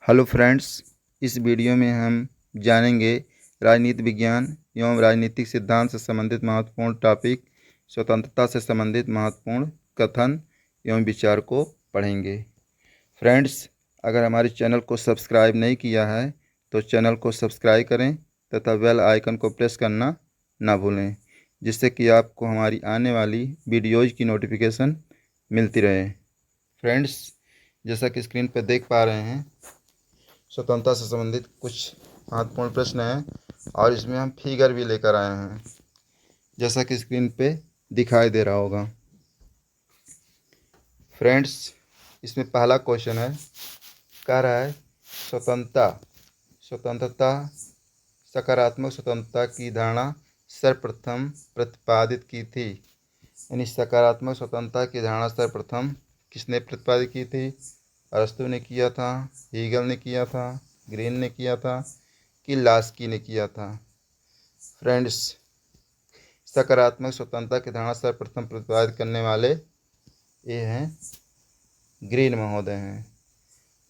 Hello friends, इस video में हम जानेंगे राजनीति विज्ञान एवं राजनीतिक सिद्धांत से संबंधित महत्वपूर्ण टॉपिक, स्वतंत्रता से संबंधित महत्वपूर्ण कथन एवं विचार को पढ़ेंगे। फ्रेंड्स, अगर हमारे चैनल को सब्सक्राइब नहीं किया है तो चैनल को सब्सक्राइब करें तथा बेल आइकन को प्रेस करना ना भूलें, जिससे कि आपको हमारी आने वाली वीडियोज़ की नोटिफिकेशन मिलती रहे। फ्रेंड्स, जैसा कि स्क्रीन पर देख पा रहे हैं, स्वतंत्रता से संबंधित कुछ महत्वपूर्ण प्रश्न हैं और इसमें हम फिगर भी लेकर आए हैं, जैसा कि स्क्रीन पे दिखाई दे रहा होगा। फ्रेंड्स, इसमें पहला क्वेश्चन है, कह रहा है स्वतंत्रता सकारात्मक स्वतंत्रता की धारणा सर्वप्रथम प्रतिपादित की थी। यानी सकारात्मक स्वतंत्रता की धारणा सर्वप्रथम किसने प्रतिपादित की थी? अरस्तु ने किया था, हीगल ने किया था, ग्रीन ने किया था कि लास्की ने किया था? फ्रेंड्स, सकारात्मक स्वतंत्रता की धारणा सर्वप्रथम प्रतिपादित करने वाले ये हैं ग्रीन महोदय हैं,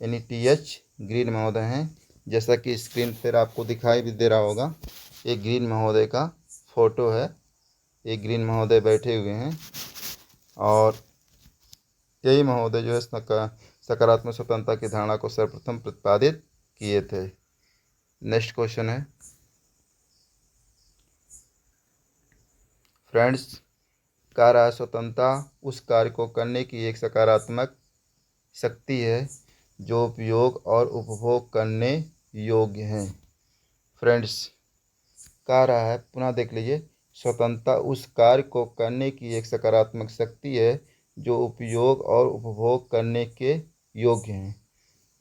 यानी TH ग्रीन महोदय हैं। जैसा कि स्क्रीन पर आपको दिखाई भी दे रहा होगा, ये ग्रीन महोदय का फोटो है। ये ग्रीन महोदय बैठे हुए हैं और यही महोदय जो है सकारात्मक स्वतंत्रता की धारणा को सर्वप्रथम प्रतिपादित किए थे। नेक्स्ट क्वेश्चन है, फ्रेंड्स, कह स्वतंत्रता उस कार्य को करने की एक सकारात्मक शक्ति है जो उपयोग और उपभोग करने योग्य है। फ्रेंड्स, कह रहा है, पुनः देख लीजिए, स्वतंत्रता उस कार्य को करने की एक सकारात्मक शक्ति है जो उपयोग और उपभोग करने के योग्य हैं।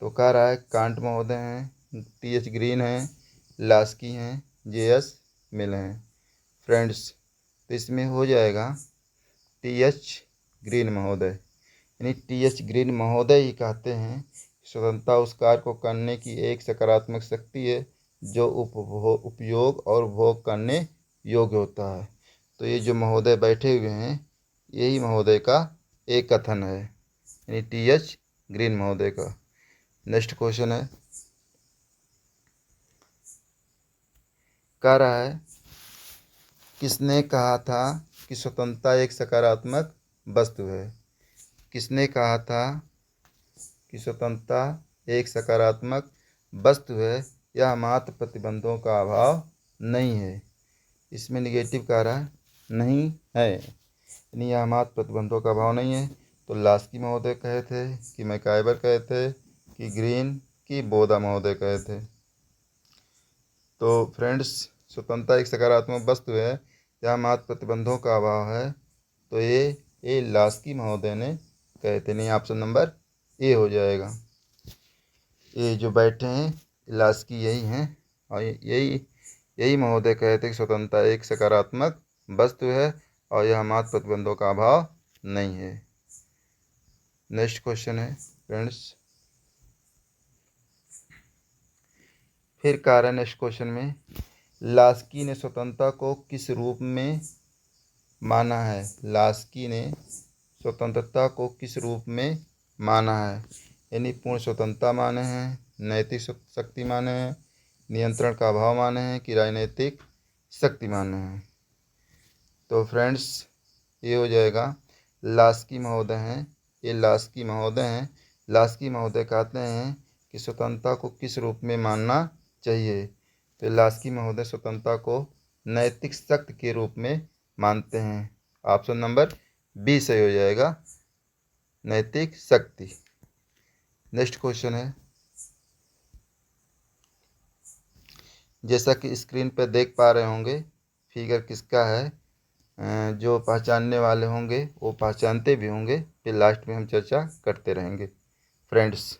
तो कह रहा है कांट महोदय हैं, TH ग्रीन हैं, लास्की हैं, JS मिल हैं। फ्रेंड्स, तो इसमें हो जाएगा TH ग्रीन महोदय, यानी TH ग्रीन महोदय ही कहते हैं स्वतंत्रता उस कार्य को करने की एक सकारात्मक शक्ति है जो उपयोग और उपभोग करने योग्य होता है। तो ये जो महोदय बैठे हुए हैं, यही महोदय का एक कथन है, यानी TH ग्रीन महोदय का। नेक्स्ट क्वेश्चन है, कह रहा है किसने कहा था कि स्वतंत्रता एक सकारात्मक वस्तु है? किसने कहा था कि स्वतंत्रता एक सकारात्मक वस्तु है? यह मात्र प्रतिबंधों का अभाव नहीं है। इसमें निगेटिव कह रहा है नहीं है, यानी यह मात्र प्रतिबंधों का अभाव नहीं है। तो लास्की महोदय कहे थे कि मैकाइवर कहे थे कि ग्रीन की बोदा महोदय कहे थे? तो फ्रेंड्स, स्वतंत्रता एक सकारात्मक वस्तु है, यह मात्र प्रतिबंधों का अभाव है। तो ये लास्की महोदय ने कहे थे, नहीं, ऑप्शन नंबर ए हो जाएगा। ये जो बैठे हैं लास्की यही हैं और यही महोदय कहे थे कि स्वतंत्रता एक सकारात्मक वस्तु है और यह मात्र प्रतिबंधों का अभाव नहीं है। नेक्स्ट क्वेश्चन है, फ्रेंड्स, फिर कारण नेक्स्ट क्वेश्चन में, लास्की ने स्वतंत्रता को किस रूप में माना है? लास्की ने स्वतंत्रता को किस रूप में माना है? यानी पूर्ण स्वतंत्रता माने हैं, नैतिक शक्ति माने हैं, नियंत्रण का अभाव माने हैं कि राजनीतिक शक्ति माने हैं? तो फ्रेंड्स, ये हो जाएगा लास्की महोदय हैं, ये लास्की महोदय हैं। लास्की महोदय कहते हैं कि स्वतंत्रता को किस रूप में मानना चाहिए? तो लास्की महोदय स्वतंत्रता को नैतिक शक्ति के रूप में मानते हैं। ऑप्शन नंबर बी सही हो जाएगा, नैतिक शक्ति। नेक्स्ट क्वेश्चन है, जैसा कि स्क्रीन पर देख पा रहे होंगे, फिगर किसका है? जो पहचानने वाले होंगे वो पहचानते भी होंगे, फिर लास्ट में हम चर्चा करते रहेंगे। फ्रेंड्स,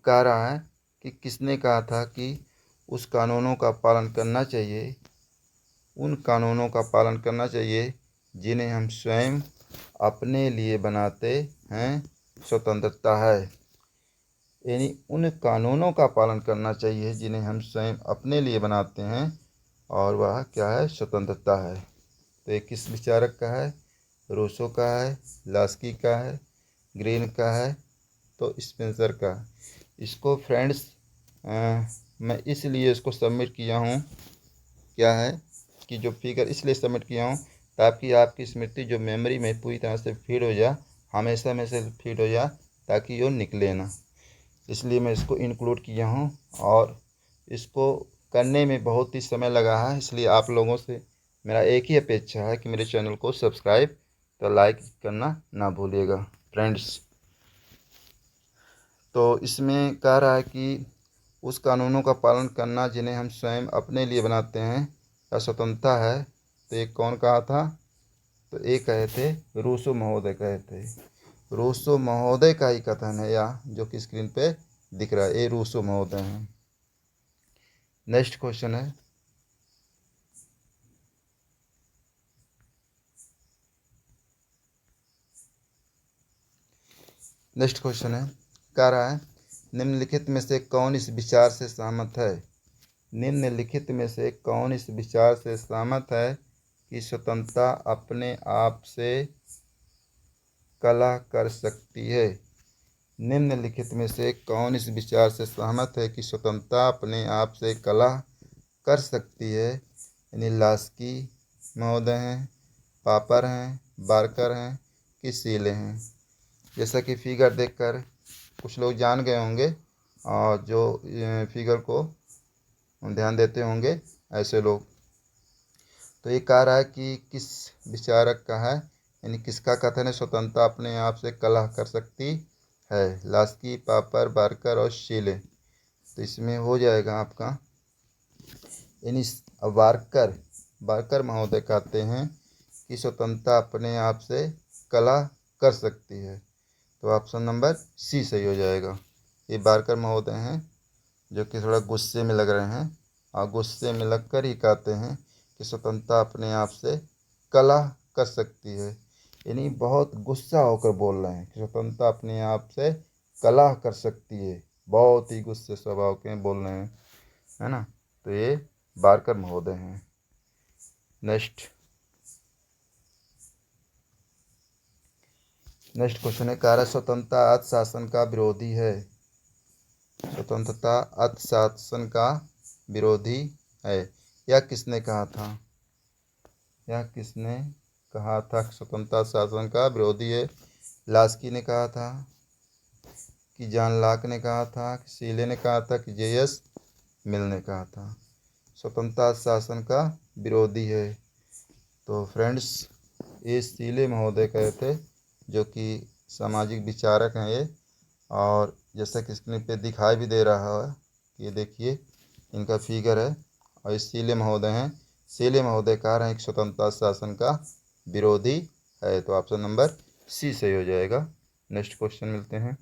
कह रहा है कि किसने कहा था कि उस कानूनों का पालन करना चाहिए, उन कानूनों का पालन करना चाहिए जिन्हें हम स्वयं अपने लिए बनाते हैं, स्वतंत्रता है। यानी उन कानूनों का पालन करना चाहिए जिन्हें हम स्वयं अपने लिए बनाते हैं, और वह क्या है? स्वतंत्रता है। तो ये किस विचारक का है? रूसो का है, लास्की का है, ग्रीन का है, तो स्पेंसर का। इसको फ्रेंड्स मैं इसलिए इसको सबमिट किया हूँ, क्या है कि जो फिगर इसलिए सबमिट किया हूँ ताकि आपकी स्मृति जो मेमोरी में पूरी तरह से फीड हो जाए, हमेशा में से फीड हो जाए, ताकि वो निकले ना। इसलिए मैं इसको इंक्लूड किया हूँ और इसको करने में बहुत ही समय लगा है। इसलिए आप लोगों से मेरा एक ही अपेक्षा है कि मेरे चैनल को सब्सक्राइब तो लाइक करना ना भूलिएगा फ्रेंड्स। तो इसमें कह रहा है कि उस कानूनों का पालन करना जिन्हें हम स्वयं अपने लिए बनाते हैं का स्वतंत्रता है। तो ये कौन कहा था? तो ये कहे थे रूसो महोदय कहे थे। रूसो महोदय का ही कथन है यह, जो कि स्क्रीन पे दिख रहा है, ये रूसो महोदय हैं। नेक्स्ट क्वेश्चन है, कह रहा है निम्नलिखित में से कौन इस विचार से सहमत है? निम्नलिखित में से कौन इस विचार से सहमत है कि स्वतंत्रता अपने आप से कलह कर सकती है? निम्नलिखित में से कौन इस विचार से सहमत है कि स्वतंत्रता अपने आप से कलह कर सकती है? यानी लास्की महोदय हैं, पापर हैं, बारकर हैं कि सीले हैं। जैसा कि फिगर देखकर कुछ लोग जान गए होंगे और जो फिगर को ध्यान देते होंगे ऐसे लोग। तो ये कह रहा है कि किस विचारक का है, यानी किसका कथन है स्वतंत्रता अपने आप से कलह कर सकती है? लास्की, पापर, बारकर और शीले। तो इसमें हो जाएगा आपका, यानी बारकर महोदय कहते हैं कि स्वतंत्रता अपने आप से कलह कर सकती है। तो ऑप्शन नंबर सी सही हो जाएगा। ये बारकर महोदय हैं जो कि थोड़ा गुस्से में लग रहे हैं और गुस्से में लगकर ही कहते हैं कि स्वतंत्रता अपने आप से कलह कर सकती है, यानी बहुत गुस्सा होकर बोल रहे हैं कि स्वतंत्रता अपने आप से कलह कर सकती है। बहुत ही गुस्से स्वभाव के बोल रहे हैं, है ना। तो ये बारकर महोदय हैं। नेक्स्ट क्वेश्चन है, कह रहा स्वतंत्रता अर्थशासन का विरोधी है। स्वतंत्रता अर्थशासन का विरोधी है। यह किसने कहा था? स्वतंत्रता शासन का विरोधी है? लास्की ने कहा था कि जॉन लॉक ने कहा था कि सीले ने कहा था कि जे.एस. मिल ने कहा था? स्वतंत्रता शासन का विरोधी है। तो फ्रेंड्स, ये सीले महोदय कहे थे, जो कि सामाजिक विचारक हैं ये। और जैसा कि स्क्रीन पे दिखाई भी दे रहा है, ये देखिए इनका फिगर है और ये सीले महोदय हैं। सीले महोदय कह रहे हैं कि स्वतंत्रता शासन का विरोधी है। तो ऑप्शन नंबर सी सही हो जाएगा। नेक्स्ट क्वेश्चन मिलते हैं।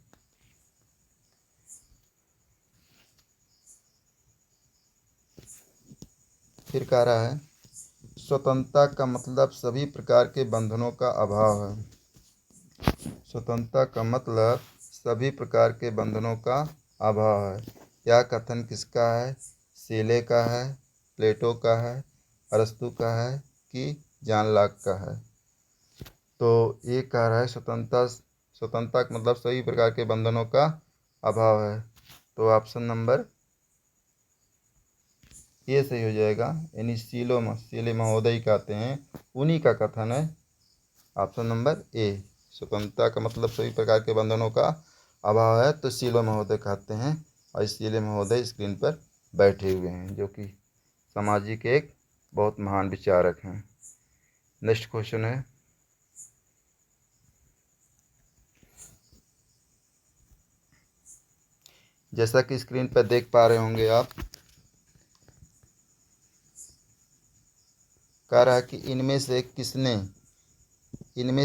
फिर कह रहा है स्वतंत्रता का मतलब सभी प्रकार के बंधनों का अभाव है। स्वतंत्रता का मतलब सभी प्रकार के बंधनों का अभाव है। यह कथन किसका है? सीले का है, प्लेटो का है, अरस्तु का है कि जॉन लॉक का है? तो ये कह रहा है स्वतंत्रता का मतलब सभी प्रकार के बंधनों का अभाव है। तो ऑप्शन नंबर ये सही हो जाएगा, यानी सीले महोदय कहते हैं, उन्हीं का कथन है। ऑप्शन नंबर ए, स्वतंत्रता का मतलब सभी प्रकार के बंधनों का अभाव है, तो सीले महोदय कहते हैं। और सीले महोदय स्क्रीन पर बैठे हुए हैं, जो कि सामाजिक एक बहुत महान विचारक हैं। नेक्स्ट क्वेश्चन है, जैसा कि स्क्रीन पर देख पा रहे होंगे आप, कह रहा है कि इनमें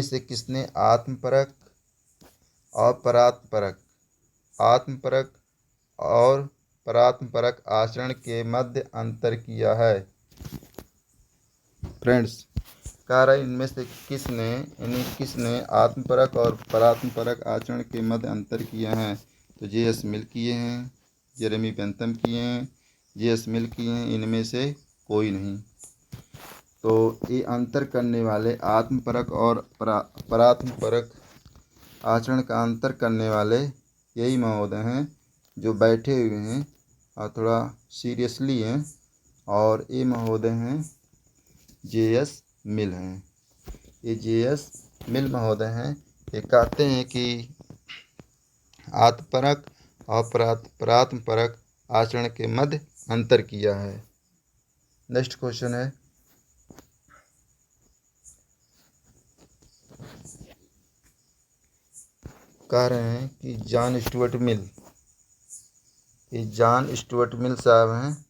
से किसने आत्मपरक और परात्मपरक आचरण के मध्य अंतर किया है? फ्रेंड्स, कह रहा है इनमें से किसने आत्मपरक और परात्मपरक आचरण के मध्य अंतर किया है? तो जे.एस. मिल किए हैं, जेरेमी बेंथम किए हैं, जे.एस. मिल किए हैं, इनमें से कोई नहीं। तो ये अंतर करने वाले, आत्मपरक और परात्मपरक आचरण का अंतर करने वाले यही महोदय हैं जो बैठे हुए हैं और थोड़ा सीरियसली हैं, और ये महोदय हैं JS मिल हैं। ये JS मिल महोदय हैं। ये कहते हैं कि आत्मपरक और परात्मपरक आचरण के मध्य अंतर किया है। नेक्स्ट क्वेश्चन है, कह रहे हैं कि जॉन स्टुअर्ट मिल, ये जॉन स्टुअर्ट मिल साहब हैं,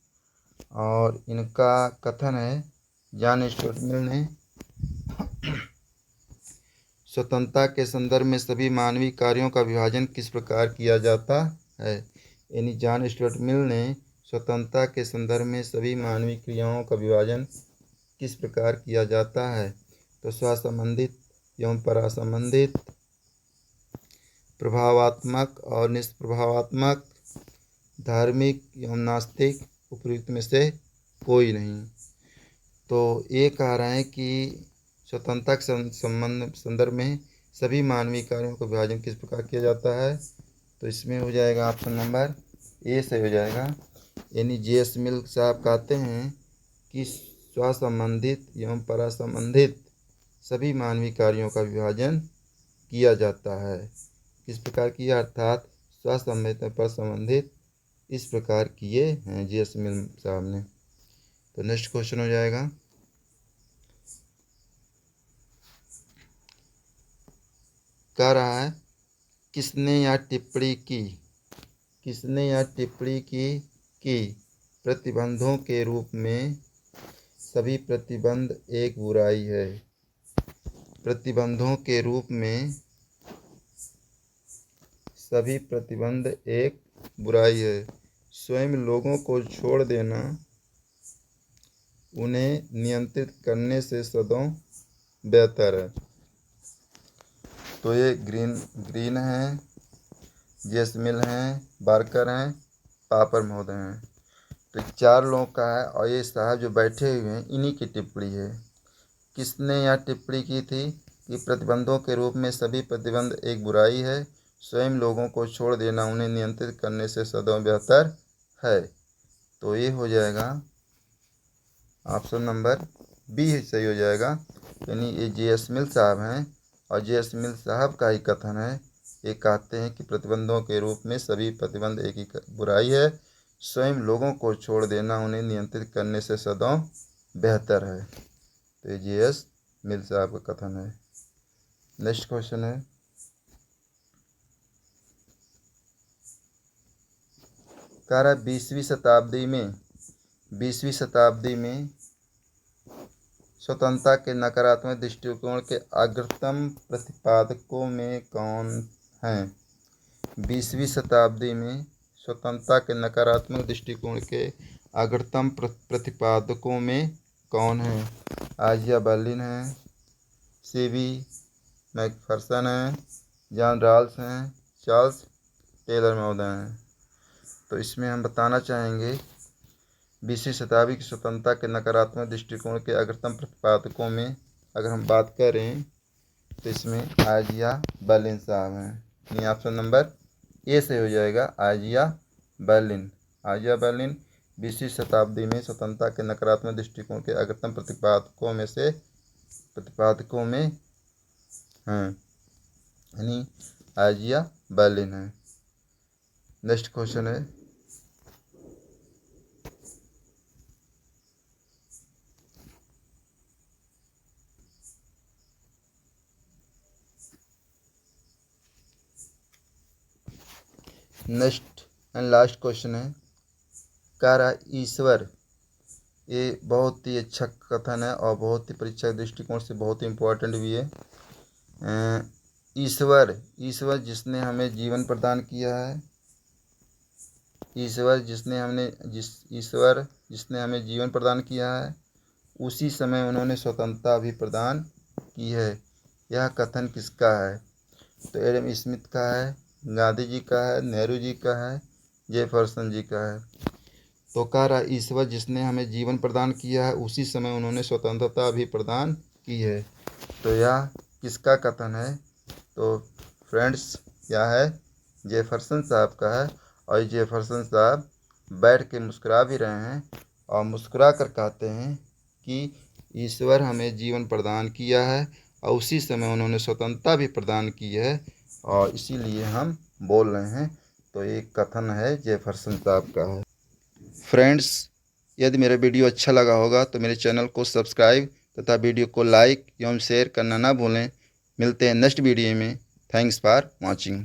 और इनका कथन है, जॉन स्टुअर्ट मिल ने स्वतंत्रता के संदर्भ में सभी मानवीय कार्यों का विभाजन किस प्रकार किया जाता है। यानी जॉन स्टुअर्ट मिल ने स्वतंत्रता के संदर्भ में सभी मानवीय क्रियाओं का विभाजन किस प्रकार किया जाता है। तो स्वसंबंधित एवं परासंबंधित, प्रभावात्मक और निष्प्रभावात्मक, धार्मिक एवं नास्तिक, उपयुक्त में से कोई नहीं। तो ये कह रहे हैं कि स्वतंत्रता के संदर्भ में सभी मानवीय कार्यों का विभाजन किस प्रकार किया जाता है। तो इसमें हो जाएगा ऑप्शन नंबर ए से हो जाएगा। यानी JS मिल साहब कहते हैं कि स्वसंबंधित एवं परासंबंधित सभी मानवीय कार्यों का विभाजन किया जाता है। किस प्रकार किया, अर्थात स्वसंबंधित और परसंबंधित इस प्रकार किए हैं JS मिल साहब ने। तो नेक्स्ट क्वेश्चन हो जाएगा, कह रहा है किसने यह टिप्पणी की, किसने यह टिप्पणी की कि प्रतिबंधों के रूप में सभी प्रतिबंध एक बुराई है। प्रतिबंधों के रूप में सभी प्रतिबंध एक बुराई है, स्वयं लोगों को छोड़ देना उन्हें नियंत्रित करने से सदैव बेहतर है। तो ये ग्रीन हैं, JS मिल हैं, बार्कर हैं, पापर महोदय हैं। तो 4 लोगों का है, और ये साहब जो बैठे हुए हैं इन्हीं की टिप्पणी है। किसने यह टिप्पणी की थी कि प्रतिबंधों के रूप में सभी प्रतिबंध एक बुराई है, स्वयं लोगों को छोड़ देना उन्हें नियंत्रित करने से सदैव बेहतर है। तो ये हो जाएगा ऑप्शन नंबर बी सही हो जाएगा। यानी ये JS मिल साहब हैं, और JS मिल साहब का ही कथन है। ये कहते हैं कि प्रतिबंधों के रूप में सभी प्रतिबंध एक ही बुराई है, स्वयं लोगों को छोड़ देना उन्हें नियंत्रित करने से सदैव बेहतर है। तो ये JS मिल साहब का कथन है। नेक्स्ट क्वेश्चन है, कह रहा 20वीं शताब्दी में स्वतंत्रता के नकारात्मक दृष्टिकोण के अग्रतम प्रतिपादकों में कौन हैं। 20वीं शताब्दी में स्वतंत्रता के नकारात्मक दृष्टिकोण के अग्रतम प्रतिपादकों में कौन हैं। आजिया बर्लिन हैं, CB मैकफर्सन हैं, जॉन रॉल्स हैं, चार्ल्स टेलर महोदय हैं। तो इसमें हम बताना चाहेंगे 20वीं शताब्दी की स्वतंत्रता के नकारात्मक दृष्टिकोण के अग्रतम प्रतिपादकों में अगर हम बात करें तो इसमें आजिया बर्लिन साहब हैं। यानी ऑप्शन नंबर ए से हो जाएगा, आजिया बर्लिन। आजिया बर्लिन 20वीं शताब्दी में स्वतंत्रता के नकारात्मक दृष्टिकोण के अग्रतम प्रतिपादकों में हैं, यानी आजिया बर्लिन है। नेक्स्ट क्वेश्चन है, नेक्स्ट एंड लास्ट क्वेश्चन है, कह रहा ईश्वर, ये बहुत ही अच्छा कथन है और बहुत ही परीक्षा के दृष्टिकोण से बहुत ही इम्पोर्टेंट भी है। ईश्वर जिसने हमें जीवन प्रदान किया है, ईश्वर जिसने हमें जीवन प्रदान किया है, उसी समय उन्होंने स्वतंत्रता भी प्रदान की है। यह कथन किसका है। तो एडम स्मिथ का है, गांधी जी का है, नेहरू जी का है, जेफरसन जी का है। तो कह रहा ईश्वर जिसने हमें जीवन प्रदान किया है, उसी समय उन्होंने स्वतंत्रता भी प्रदान की है। तो यह किसका कथन है। तो फ्रेंड्स यह है जेफरसन साहब का है, और जेफरसन साहब बैठ के मुस्कुरा भी रहे हैं और मुस्कुरा कर कहते हैं कि ईश्वर हमें जीवन प्रदान किया है और उसी समय उन्होंने स्वतंत्रता भी प्रदान की है और इसीलिए हम बोल रहे हैं। तो एक कथन है जेफरसन साहब का है। फ्रेंड्स, यदि मेरा वीडियो अच्छा लगा होगा तो मेरे चैनल को सब्सक्राइब तथा वीडियो को लाइक एवं शेयर करना ना भूलें। मिलते हैं नेक्स्ट वीडियो में। Thanks for watching.